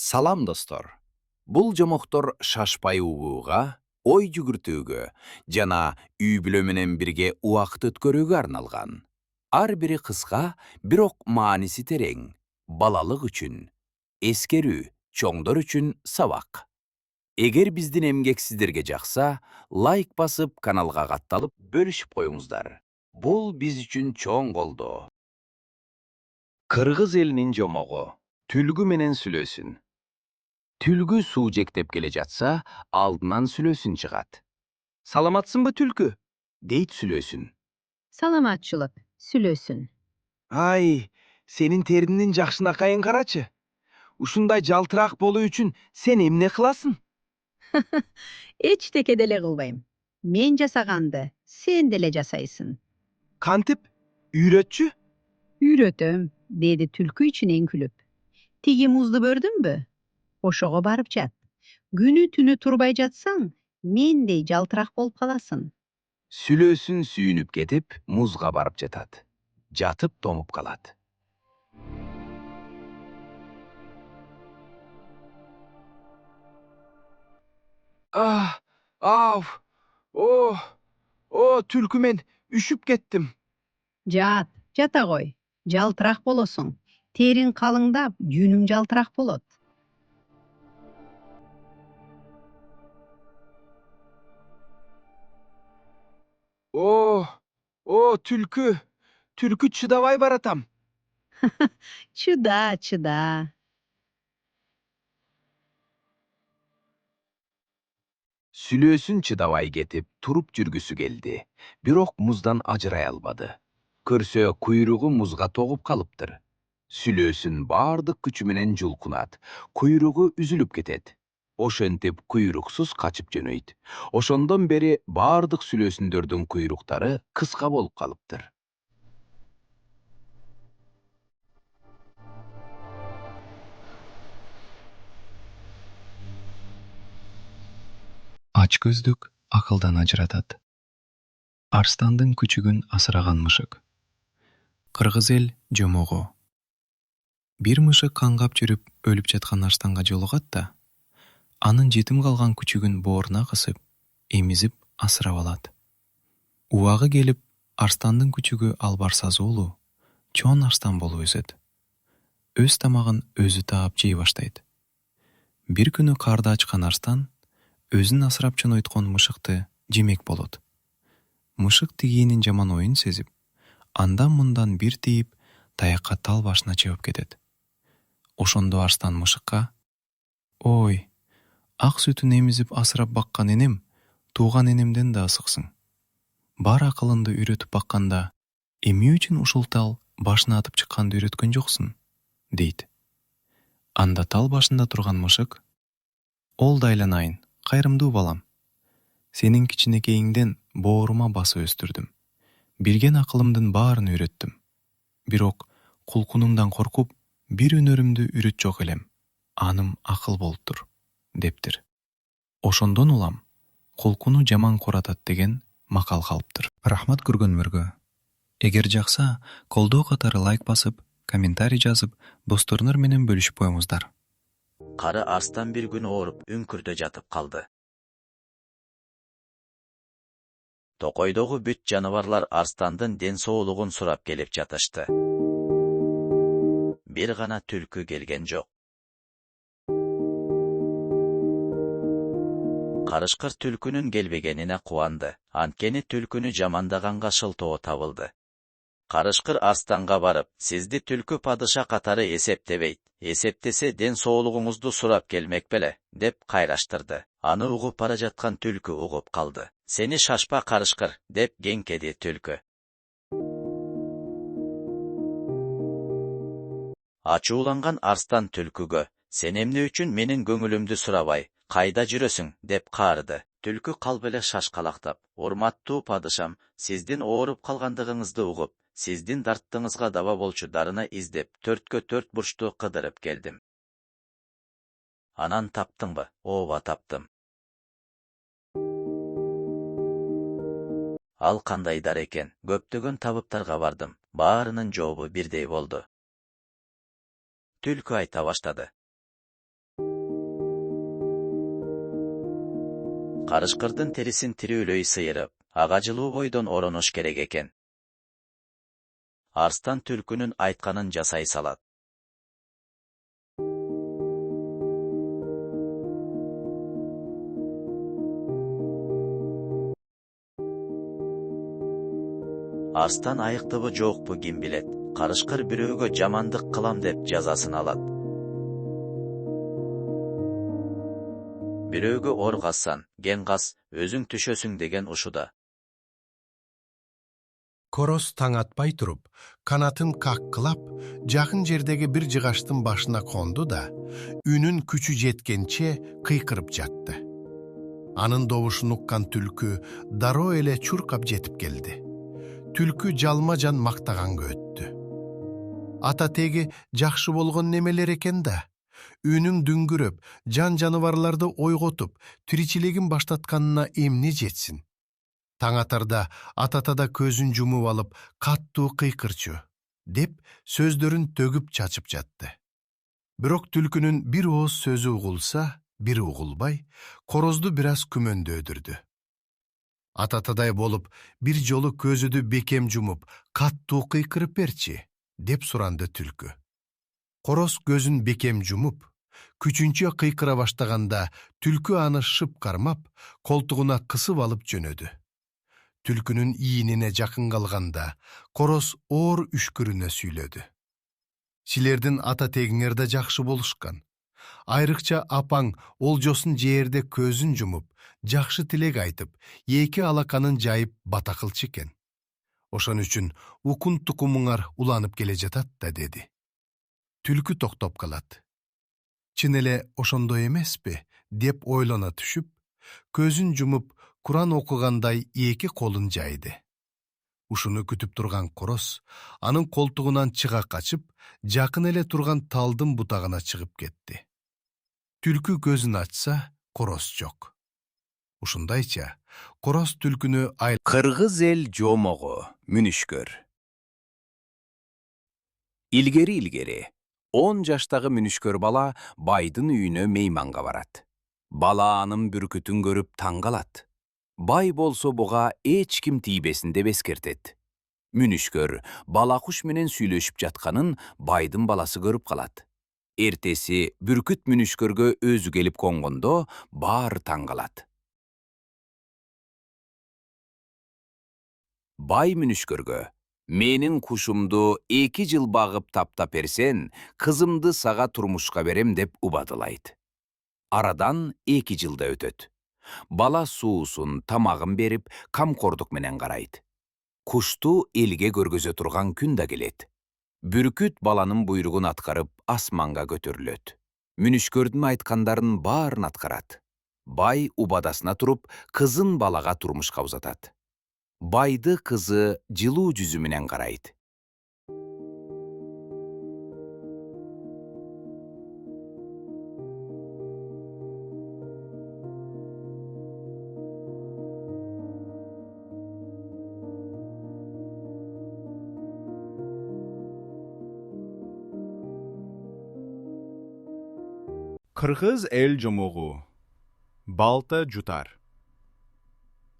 Салам достор. Бұл жомоқтор шашпай уғуға, ой жүгіртүүгө жана үй бүлө менен бирге убакыт өткөрүүгө арналган. Ар бири кыска, бирок мааниси терең. Балалык үчүн, эскерүү, чоңдор үчүн сабак. Эгер биздин эмгек сиздерге жакса, лайк басып, каналга катталып, бөлүшүп коюңуздар. Бул биз үчүн чоң колдоо. Кыргыз элинин жомогу. Түлгү менен сүлөөсүн. Түлгү суу жектеп келе жатса, алдынан сүлөөсүн чыгат. Саламатсыңбы түлкү? Дейт сүлөөсүн. Саламатчылык, сүлөөсүн. Ай, сенин теринин жакшынакайын карачы. Ушундай жалтыраак болуу үчүн сен эмне кыласың? Эчтеке деле кылбайм. Мен жасаганды сен деле жасайсың. Кантип? Үйрөтчү? Үйрөтөм, деди түлкү ичинен күлүп. Тиги музду көрдүңбү? Ошого барып жат. Күнү түнү турбай жатсаң, мендей жалтырак болуп каласың. Сүлөөсүн сүйүнүп кетип, музга барып жатат. Жатып томуп калат. Түлкү, мен үшүп кеттим. Жата кой. Жалтырак болосуң. Терин калыңдап, жүнүң жалтырак болот. Түлкү. Түлкү чыдабай баратам. Чыда. Сүлөөсүн чыдабай кетип, туруп жүргүсү келди. Бирок муздан ажырай албады. Көрсө, куйругу музга тогуп калыптыр. Сүлөөсүн бардык күчү менен жулкунат. Куйругу үзүлүп кетет. Ошентип куйруксуз качып жөнөйт. Ошондон бери бардык сүлөөсүндөрдүн куйруктары кыска болуп калыптыр. Ач көздүк акылдан ажыратат. Арстандын күчүгүн асыраган мышык. Кыргыз эл жомогу. Бир мышык каңгап жүрүп өлүп жаткан арстанга жолугат да, анын жетим калган күчүгүн бооруна кысып, эмизип асырап алат. Убагы келип, арстандын күчүгү албарсаз уулу, чоң арстан болуп өсөт. Өз тамагын өзү таап жей баштайт. Бир күнү карда ачкан арстан өзүн асырап чоңойткон мышыкты жемек болот. Мышык тигиенин жаман оюн сезип, андан мындан бир тийип, таякка тал башына чыгып кетет. Ошондо арстан мышыкка: «Ой, ак сүтүн эмизип асырап баккан энем, тууган энемден да ысыксың. Бар акылыңды үйрөтүп бакканда, эмне үчүн ушул тал башына атып чыкканды үйрөткөн жоксуң?» дейт. Анда тал башында турган мышык: «Ол да айланайын, кайрымдуу балам. Сенин кичинекейиңден боорума басып өстүрдүм. Билген акылымдын баарын үйрөттүм. Бирок кулкунумдан коркуп, бир өнөрүмдү үйрөт жок элем. Аным акыл болуптур», дептир. Ошондон улам кулкуну жаман куратат деген макал калыптыр. Рахмат көргөнүңөргө. Эгер жакса, колдоо катары лайк басып, комментарий жазып, досторуңар менен бөлүшүп коюңуздар. Кары арстан бир күн ооруп, үңкүрдө жатып калды. Токойдогу бүт жаныбарлар арстандын ден соолугун сурап келип жатышты. Бир гана түлкү келген жок. Карышкыр түлкүнүн келбегенине кубанды. Анткени түлкүнү жамандаганга шылтоо табылды. Карышкыр арстанга барып, сизди түлкү падыша катары эсептебейт. Эсептесе ден соолугуңузду сурап келмек беле, деп кайраштырды. Аны угуп бара жаткан түлкү угуп калды. «Сени шашпа, карышкыр», деп кеңкеди түлкү. Ачууланган арстан түлкүгө: «Сен эмне үчүн менин көңүлүмдү сурабай, кайда жүрөсүң?» деп каарыды. Түлкү калп эле шашкалактап: «Урматтуу падышам, сиздин ооруп калгандыгыңызды угуп, сиздин дарттыгыңызга даба болчу дарына издеп, төрткө төрт бурчту кыдырып келдим. Анан таптыңбы?» «Ооба, таптым». «Ал кандай дар экен?» «Көптөгөн табыптарга бардым. Баарынын жообу бирдей болду». Түлкү айта баштады: Карышкырдын терисин тирүүлөй сыйырып, ага жылуу бойдон оронош керек экен. Арстан түлкүнүн айтканын жасай салат. Арстан айыктыбы жокпу ким билет. Карышкыр бирөөгө жамандык кылам деп жазасын алат. Бирөөгө ор кассан, ген кас, өзүң түшөсүң деген ушуда. Короз таң атпай туруп, канатын каккылап, жакын жердеги бир жыгаштын башына конду да, үнүн күчү жеткенче кыйкырып жатты. Анын добушун уккан түлкү дароо эле чуркап жетип келди. Түлкү жалма-жан мактаганга өттү. Ата теги жакшы болгон немелер экен да. Үнүң дүңгүрөп, жаныбарларды ойготуп, тиричилигин баштатканына эмне жетсин? Таң атарда ататада көзүн жумуп алып, каттуу кыйкырчу, деп сөздөрүн төгүп чачып жатты. Бирок түлкүнүн бир ооз сөзү угулса, бири угулбай, корозду бир аз күмөндөдүрдү. Ататадай болуп, бир жолу көзүдү бекем жумуп, каттуу кыйкырып берчи, деп суранды түлкү. Короз көзүн бекем жумуп, күчүнчө кыйкыра баштаганда, түлкү аны шып кармап, колтугуна кысып алып жөнөдү. Түлкүнүн ийинине жакын калганда, короз оор үшкүрүнө сүйлөдү. Силердин ата тегиңер да жакшы болушкан. Айрыкча апаң олжосун жээрде көзүн жумуп, жакшы тилек айтып, эки алаканын жайып бата кылчу экен. Ошон үчүн укун тукумуңар уланып келе жатат да, деди. Түлкү токтоп калат. Чын эле ошондой эмеспи, деп ойлона түшүп, көзүн жумуп, Куран окугандай эки колун жайды. Ушуну күтүп турган короз, анын колтугунан чыга качып, жакын эле турган талдын бутагына чыгып кетти. Түлкү көзүн ачса, короз жок. Ушундайча, короз түлкүнү Кыргыз эл жомогу, мүнүшкөр. Илгери 10 жаштагы мүнүшкөр бала байдын үйүнө мейманга барат. Бала анын бүркүтүн көрүп таң калат. Бай болсо буга эч ким тийбесин деп эскертет. Мүнүшкөр бала куш менен сүйлөшүп жатканын байдын баласы көрүп калат. Эртеси бүркүт мүнүшкөргө өзү келип конгондо баары таң калат. Бай мүнүшкөргө: "Менин кушумду 2 жыл багып таптап берсен, кызымды сага турмушка берем" деп убадылайт. Арадан 2 жылда өтөт. Бала суусун, тамагын берип, камкордук менен карайт. Кушту элге көргөзө турган күн да келет. Бүркүт баланын буйругун аткарып асманга көтөрүлөт. Мүнүшкөрдүн айткандарын баарын аткарат. Бай убадасына туруп, кызын балага турмушка узатат. Байды кызы жылуу жүзү менен карайт. Кыргыз эл жомогу. Балта жутар.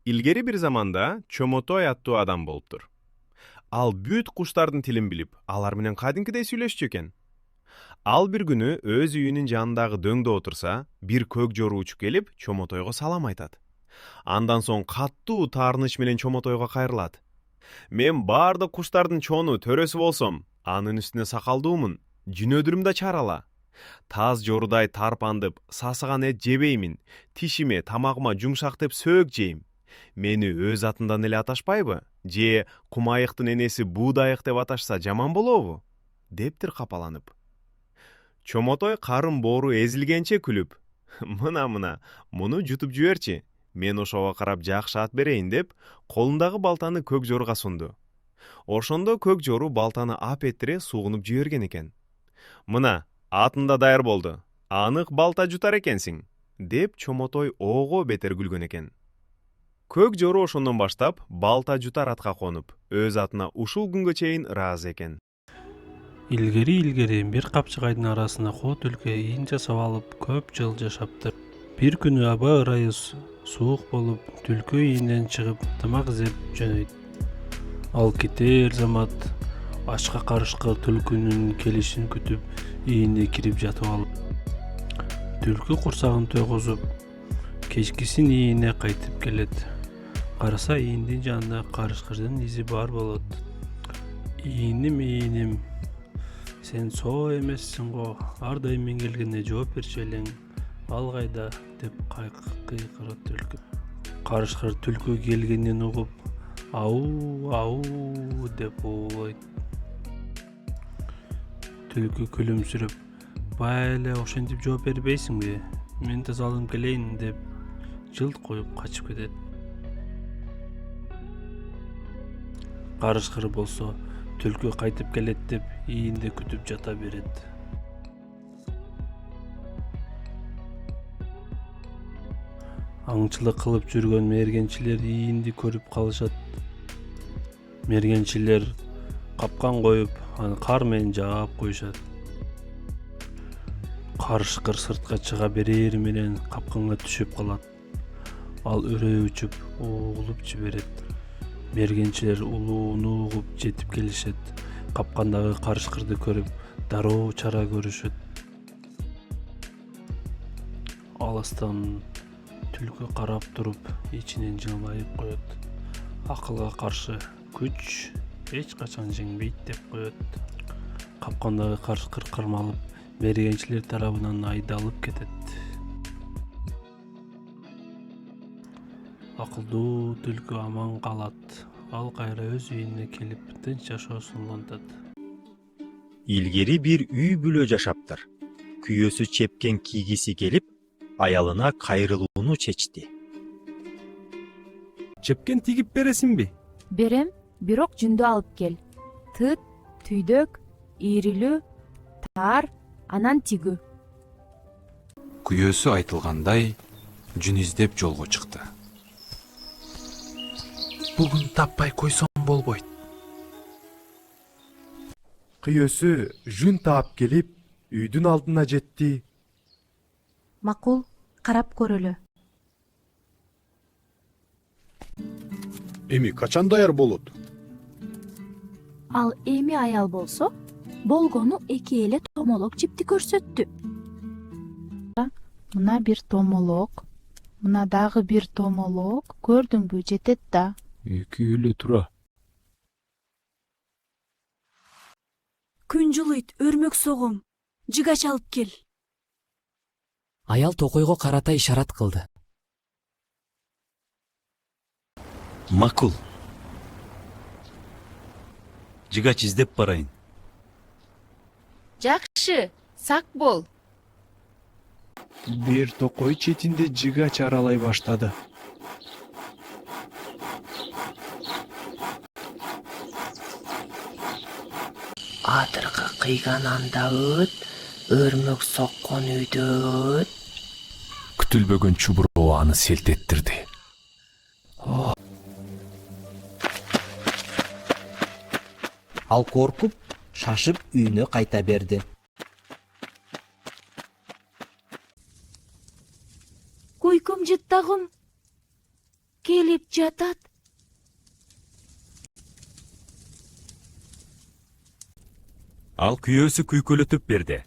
Илгери бир заманда Чомотой аттуу адам болуптур. Ал бүт куштардын тилин билип, алар менен кадимкидей сүйлөшчү экен. Ал бир күнү өз үйүнүн жанындагы дөңдө отурса, бир көк жору учуп келип, Чомотойго салам айтат. Андан соң каттуу таарыныч менен Чомотойго кайрылат. "Мен баардык куштардын чону, төрөсү болсом, анын үстүнө сакалдуумун, жүнөдүрүм да чарала. Таз жорудай тарпандып, сасыган эт жебеймин, тишиме, тамагыма жумшак деп сөөк жейм. Мени өз атымдан эле аташпайбы? Же кумайыктын энеси Буудайык деп аташса жаман болобу?" дептир капаланып. Чомотой карын боору эзилгенче күлүп: "Мына, муну жутуп жиберчи. Мен ошого карап жакшы ат берейин" деп, колундагы балтаны көк жоруга сунду. Ошондо көк жору балтаны ап этире сугунуп жиберген экен. "Мына, атың да даяр болду. Анык балта жутар экенсиң" деп Чомотой ого бетер күлгөн экен. Көк жору ошондон баштап балта жутар атка конуп, өз атына ушул күнгө чейин ыраазы экен. Илгери бир капчыгайдын арасына коо түлкү ийин жасап алып көп жыл жашаптыр. Бир күнү аба ырайы Суук болуп, түлкү ийинен чыгып тамак изеп жөнөйт. Ал кетер замат ачка карышкы түлкүнүн келишин күтүп, ийине кирип жатып алып. Түлкү курсагын тойгозуп, кечкисин ийине кайтып келет. Караса ийиндин жанында карышкырдын изи бар болот. Ийиним, сен соо эмессиң го, ар дайым мен келгенде жооп берчү элең. Ал кайда деп кыйкырат түлкү. Карышкыр түлкү келгенин угуп, ау деп уулайт. Түлкү күлүмсүрөп, бая эле ошентип жооп бербейсиңби? Мен тазаланып келейин деп жылт коюп качып кетет. Карышкыр болсо түлкү кайтып келет деп ийинде күтүп жата берет. Аңчылык кылып жүргөн мергенчилер ийинди көрүп калышат. Мергенчилер капкан коюп, аны кар менен жаап коюшат. Карышкыр сыртка чыга берери менен капканга түшүп калат. Ал өрөө учуп, угулуп жиберет. Мергенчилер улууну угуп жетип келишет. Капкандагы карышкырды көрүп, дароо чара көрүшөт. Алыстан түлкү карап туруп, ичинен жылмайып коет. Акылга каршы күч эч качан жеңбейт деп коет. Капкандагы карышкыр кармалып, мергенчилер тарабынан айдалып кетет. Акылдуу түлкү аман калат. Ал кайра өз үйүнө келип, тынч жашоосун улантат. Илгери бир үй бүлө жашаптыр. Күйөөсү чепкен кийгиси келип, аялына кайрылууну чечти. Чепкен тигип бересиңби? Берем, бирок жүндү алып кел. Тыт, түйдөк, ийрилүү, тар, анан тигүү. Күйөөсү айтылгандай жүн издеп жолго чыкты. Бүгүн таппай койсом болбойт. Күйөөсү жүн таап келип, үйдүн алдына жетти. Макул, карап көрөлү. Эми качан даяр болот? Ал эми аял болсо, болгону эки эле томолок жипти көрсөттү. Мына бир томолок, мына дагы бир томолок, көрдүңбү, жетет да. Эки эле тура. Күн жылыйт, өрмөк согум. Жыгач алып кел. Аял токойго карата ишарат кылды. Макул. Жыгач издеп барайын. Жакшы, сак бол. Бир токой четинде жыгач аралай баштады. Адыркы кыйгананда өт, өрмөк соккон үйдө өт. Күтүлбөгөн чубуроо аны селт ettирди. Ал коркуп, шашып үйүнө кайта берди. Койком жыттагым келип жатат. Ал күйөөсү күйкөлөтүп берди.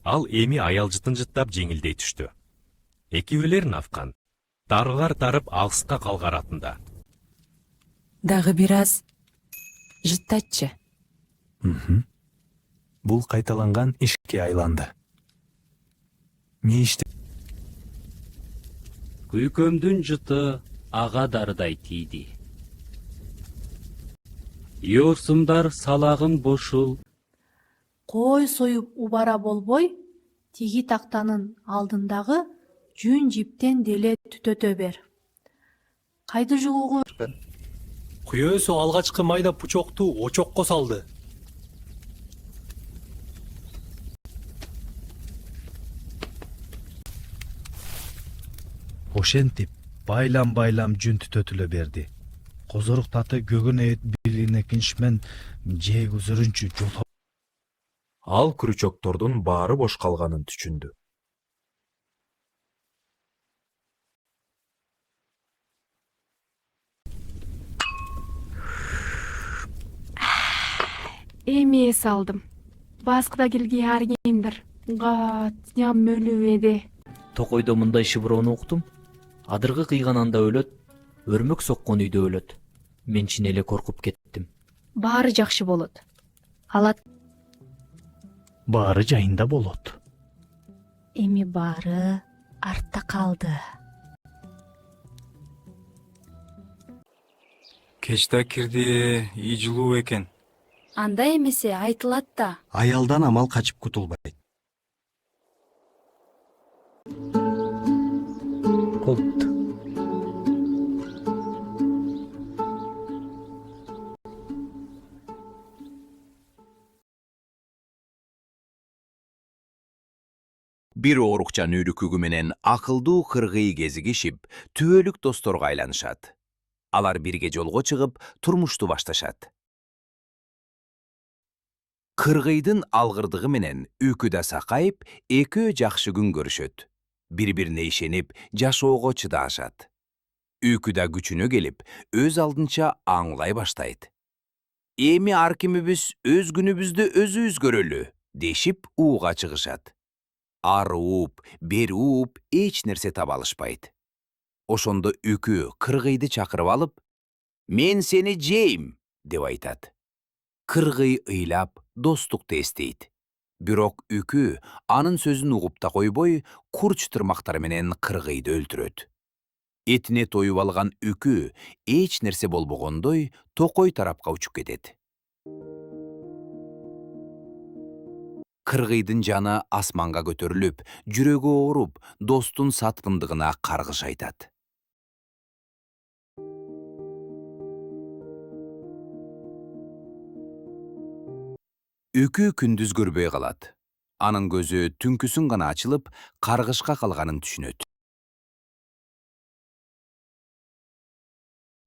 Ал эми аял жытын жыттап жеңилдей түштү. Экибилерин афкан. Дарыгар тарып алыска калгаратында. Дагы бир аз жыттатчы. Бул кайталанган ишке айланды. Мейиште Күйкөмдүн жыты ага дарыдай тийди. Йорсумдар салагын бошул. Кой союп убара болбой, тиги тактанын алдындагы жүн жиптен деле түтөтө бер. Кайды жугууга Күйөөсү алгачкы майда пучокту очокко салды. Ошентип байлам жүн түтөтүлө берди. Козорук таты көгөн эт бирине киншмен жег үзүрүнчү жол. Ал күрүчөктөрдүн баары бош калганын түшүндү. эми эс алдым. Баскыда келген аргендир. Гат, ням өлүп Токойдо мындай шыбыроону уктум. Адыргы кыйган анда өлөт, өрмөк соккон үйдө өлөт. Мен чын эле коркуп кеттим. Баары жакшы болот. Алат. Баары жайында болот. Эми баары артта калды. Кеч да кирди, ий жылуу экен. Анда эмесе айтылат да. Аялдан амал качып кутулбайт. Болупту. Bir oorukçan ürükügü menen akılдуу кыргый кезигишип, түбөлүк досторго айланышат. Алар бирге жолго чыгып, турмушту башташат. Кыргыйдын алгырдыгы менен үкү да сакайып, экөө жакшы күн көрүшөт. Бири-бирине ишенип, жашоого чыдаашат. Үкү да күчүнө келип, өз алдынча аңлай баштайт. Эми ар кимибиз өз күнүбүздү өзүбүз көрөлү, дешип ууга чыгышат. Ар ууп, бери ууп, эч нерсе таба алышпайт. Ошондо үкү кыргыйды чакырып алып, «Мен сени жейм», деп айтат. Кыргый ыйлап, достукту эстейт. Бирок үкү анын сөзүн угуп да койбой, курч тырмактар менен кыргыйды өлтүрөт. Этине тоюп алган үкү эч нерсе болбогондой токой тарапка учуп кетет. Кыргыйдын жаны асманга көтөрүлүп, жүрөгү ооруп, достун саткындыгына каргыш айтат. Үкү күндүз көрбөй калат. Анын көзү түнкүсүн гана ачылып, каргышка калганын түшүнөт.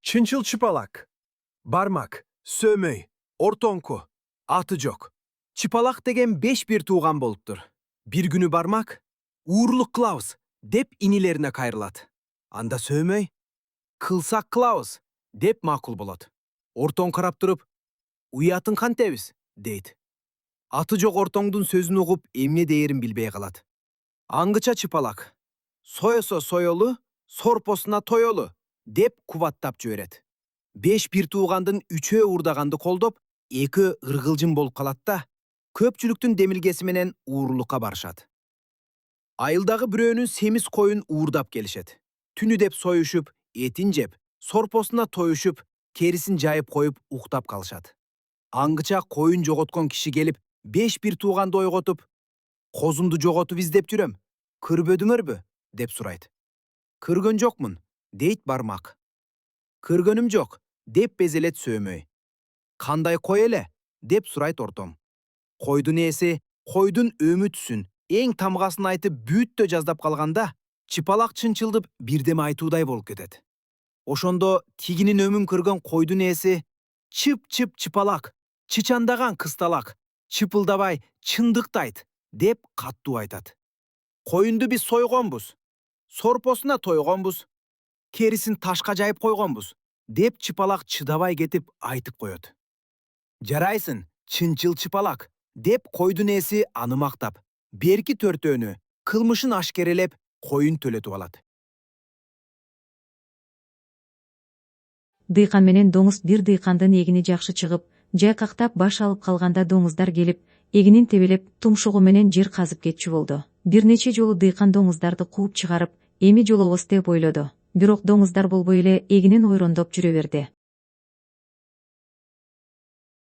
Чынчыл чыпалак, бармак, сөмөй, ортоңку, аты жок. Чыпалак деген 5 бир тууган болуптур. Bir күнү бармак, уурлук кылабыз, деп инилерине кайрылат. Анда сөмөй, кылсак кылабыз, деп макул болот. Ортоң карап туруп, уятын кантебиз, дейт. Аты жок ортоңдун сөзүн угуп, эмне дээрин билбей калат. Аңгыча чыпалак, соёсо соёлу, сорпосуна тоёлу, деп кубаттап жиберет. 5 бир туугандын 3-өө уурдаганды колдоп, 2 ыргылжың болуп калат да, көпчүлүктүн демилгеси менен уурлукка барышат. Айылдагы бирөөнүн семиз коюн уурдап келишет. Түнү деп союшуп, этин жеп, сорпосуна тоюшуп, керисин жайып коюп уктап калышат. Аңгыча коюн жоготкон киши келип, 5 бир тууганды ойготуп, «Козумду жоготуп издеп жүрөм, көрбөдүңөрбү?» деп сурайт. «Көргөн жокмун», дейт бармак. «Көргөнүм жок», деп безелет сөмөй. «Кандай кой эле?» деп сурайт ортоң. Койдун ээси койдун өмүтүсүн, эң тамгасын айтып бүттө жаздап калганда, чыпалак чынчылдып бирдеме айтуудай болуп кетет. Ошондо тигинин өмүн көргөн койдун ээси «Чып-чып чыпалак, чычандаган кысталак, чыпылдабай чындыкты айт», деп каттуу айтат. «Коюнду биз сойгонбуз, сорпосуна тойгонбуз, керисин ташка жайып койгонбуз», деп чыпалак чыдабай кетип айтып коет. «Жарайсың, чынчыл чыпалак», деп койдун ээси аны мактап, берки төртөөнү кылмышын ашкерелеп, коюн төлөтүп алат. Дыйкан менен доңуз бир дыйкандын эгини жакшы чыгып, жайкактап баш алып калганда доңуздар келип, эгинин тебелеп, тумшугу менен жер казып кетчү болду. Бир нече жолу дыйкан доңуздарды кууп чыгарып, эми жолобоз деп ойлоду. Бирок доңуздар болбой эле эгинин ойрондоп жүрө берди.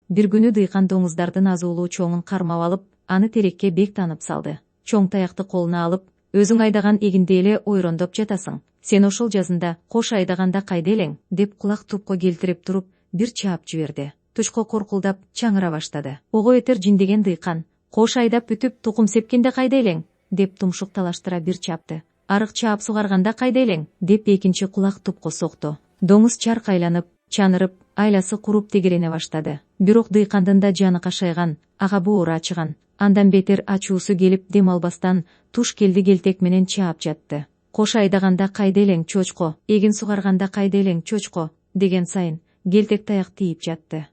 Бир күнү дыйкан доңуздардын азуулуу чоңун кармап алып, аны терекке бек танып салды. Чоң таякты колуна алып, өзүң айдаган эгинде эле ойрондоп жатасың. Сен ошол жазында кош айдаганда кайда элең, деп кулак тупко келтирип туруп, бир чаап жиберди. Тучко коркулдап чаңыра баштады. Ого этер жиндеген дыйкан, кош айдап бүтүп тукум сепкенде кайда элең, деп тумшук талаштыра бир чапты. Арык чаап сугарганда кайда элең, деп экинчи кулак тупко сокту. Доңуз чаркайланып, чанырып, айласы куруп тегерене баштады. Бирок дыйкандын да жаны кашайган, ага боору ачыган. Андан бетер ачуусу келип дем албастан туш келди келтек менен чаап жатты. Кош айдаганда кайда элең чочко, эгин сугарганда кайда элең чочко, деген сайын келтек таяк тийип жатты.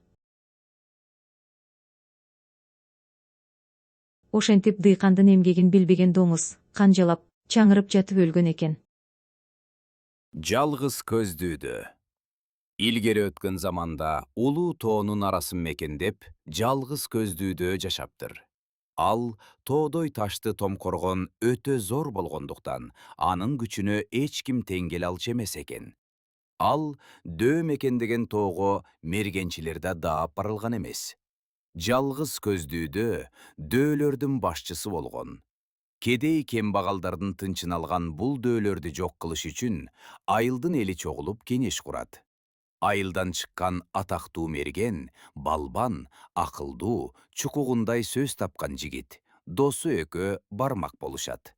ошентип дыйкандын эмгегин билбеген доңуз канжалап, чаңырып жатып өлгөн экен. Жалғыз көздүүдө. Илгери өткөн заманда улуу тоонун арасын мекендеп, жалғыз көздүүдө жашаптыр. Ал тоодой ташты томкоргон өтө зор болгондуктан, анын күчүнө эч ким тең келе алчу эмес экен. Ал дөө мекендеген тоого мергенчилер да даап барылган эмес. Жалғыз көздүүдө дөөлөрдүн башчысы болгон. Кедей кембагалдардын тынчын алган бул дөөлөрдү жок кылыш үчүн айылдын эли чогулуп кеңеш курат. Айылдан чыккан атактуу мерген, балбан, акылдуу, чукугундай сөз тапкан жигит, досу экөө бармак болушат.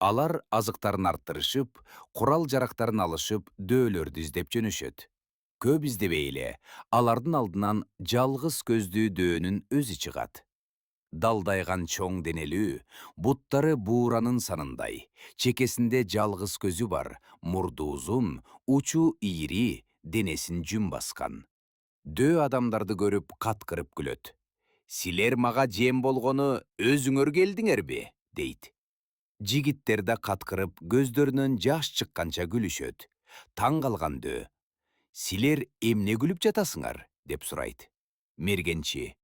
Алар азыктарын арттырышып, курал-жарактарын алышып, дөөлөрдү издеп жөнөшөт. Көп издебей эле, алардын алдынан жалгыз көздүү дөөнүн өзү чыгат. Далдайган чоң денелүү, буттары бууранын санындай, чекесинде жалгыз көзү бар, мурду узун, учу ийри, денесин жүн баскан. Дөө адамдарды көрүп каткырып күлөт. Силер мага жем болгону өзүңөр келдиңерби, дейт. Жигиттер да каткырып көздөрүнөн жаш чыкканча күлүшөт. Таң калган дөө. Силер эмне күлүп жатасыңар, деп сурайт. Мергенчи: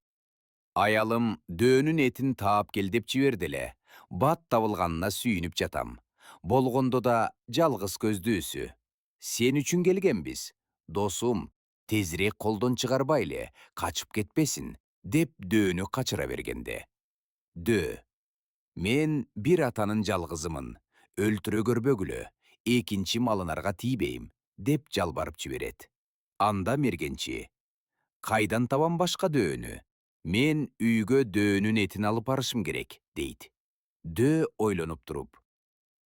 аялым дөөнүн этин таап кел деп жиберди эле. Бат табылганына сүйүнүп жатам. Болгондо да жалгыз көздүүсү. Сен үчүн келгенбиз. Досум, тезирээк колдон чыгарбайлы, качып кетпесин, деп дөөнү качыра бергенде. Дөө: мен бир атанын жалгызымын. Өлтүрө көрбөгүлө, экинчи малынарга тийбейм, деп жалбарып жиберет. Анда мергенчи: кайдан табам башка дөөнү? Мен үйгө дөөнүн этин алып барышым керек, дейт. Дөө ойлонуп туруп: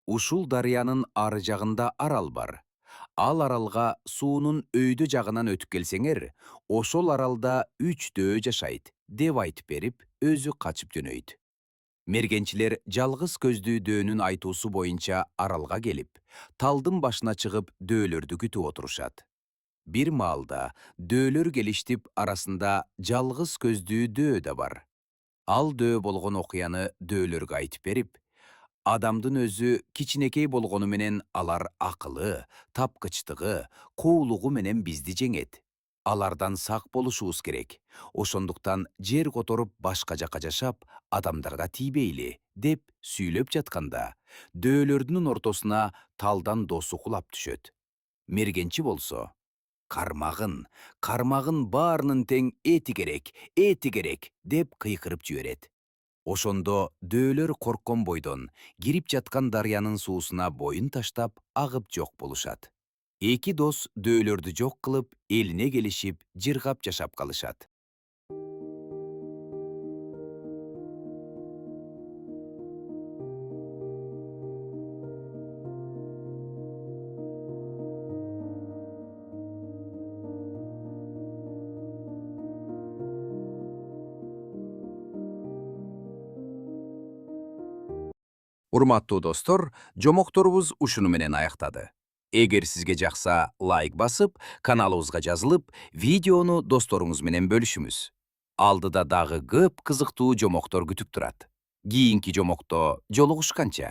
ушул дарыянын ары жагында арал бар. Ал аралга суунун өйдө жагынан өтүп келсеңер, ошол аралда 3 дөө жашайт, деп айтып берип, өзү качып жөнөйт. Мергенчилер жалгыз көздүү дөөнүн айтуусу боюнча аралга келип, талдын башына чыгып дөөлөрдү күтүп отурушат. Бир маалда дөөлөр келиштип, арасында жалгыз көздүү дөө да бар. Ал дөө болгон окуяны дөөлөргө айтып берип, адамдын өзү кичинекей болгону менен алар акылы, тапкычтыгы, куулугу менен бизди жеңет. Алардан сак болушубуз керек. Ошондуктан жер которуп башка жака жашап, адамдарга тийбейли, деп сүйлөп жатканда, дөөлөрдүн ортосуна талдан досу кулап түшөт. Мергенчи болсо: кармагын баарынын тең эти керек, деп кыйкырып жиберет. Ошондо дөөлөр корккон бойдон кирип жаткан дарыянын суусуна боюн таштап, агып жок болушат. Эки дос дөөлөрдү жок кылып, элине келишип, жыргап жашап калышат. Урматтуу достор, жомокторубуз ушуну менен аяктады. Эгер сизге жакса, лайк басып, каналыбызга жазылып, видеону досторуңуз менен бөлүшүңүз. Алдыда дагы көп кызыктуу жомоктор күтүп турат. Кийинки жомокто жолугушканча.